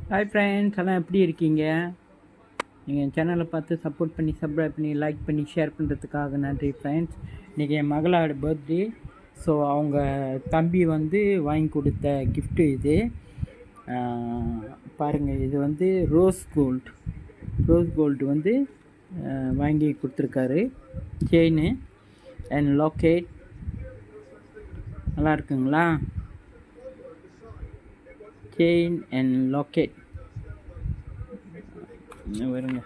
Hi friends, எல்லாம் எப்படி இருக்கீங்க? நீங்கள் என் சேனலை பார்த்து சப்போர்ட் பண்ணி சப்ஸ்கிரைப் பண்ணி லைக் பண்ணி ஷேர் பண்ணுறதுக்காக நன்றி ஃப்ரெண்ட்ஸ். இன்றைக்கி என் மகளோட பர்த்டே. ஸோ அவங்க தம்பி வந்து வாங்கி கொடுத்த கிஃப்ட்டு இது. பாருங்கள், இது வந்து ரோஸ் கோல்டு வந்து வாங்கி கொடுத்துருக்காரு. செயின் அண்ட் லாக்கெட் நல்லா இருக்குங்களா? செயின் அண்ட் லாக்கெட் வருங்க,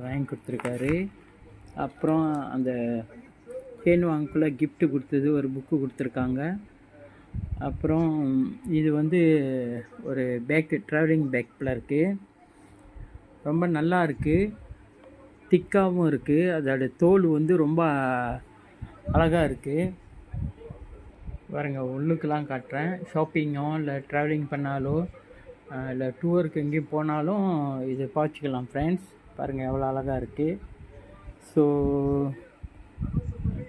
வாங்கி கொடுத்துருக்காரு. அப்புறம் அந்த செயின் வாங்கக்குள்ள கிஃப்ட்டு கொடுத்தது ஒரு புக்கு கொடுத்துருக்காங்க. அப்புறம் இது வந்து ஒரு பேக்கு, ட்ராவலிங் பேக்கில் இருக்குது. ரொம்ப நல்லா இருக்குது, திக்காகவும் இருக்குது. அதோட தோல் வந்து ரொம்ப அழகாக இருக்குது. பாருங்கள், உள்ளுக்கெல்லாம் காட்டுறேன். ஷாப்பிங்கோ இல்லை ட்ராவலிங் பண்ணாலோ இல்லை டூருக்கு எங்கேயும் போனாலும் இது பாய்ச்சிக்கலாம் ஃப்ரெண்ட்ஸ். பாருங்கள் எவ்வளோ அழகாக இருக்குது. So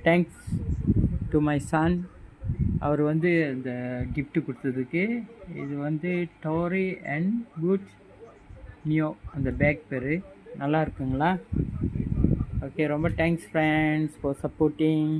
thanks to my son. அவர் வந்து இந்த கிஃப்ட்டு கொடுத்ததுக்கு. இது வந்து டோரி அண்ட் குட்ஸ் நியோ, அந்த பேக் பேர். நல்லா இருக்குங்களா? ஓகே, ரொம்ப தேங்க்ஸ் ஃப்ரெண்ட்ஸ் ஃபார் சப்போர்ட்டிங்.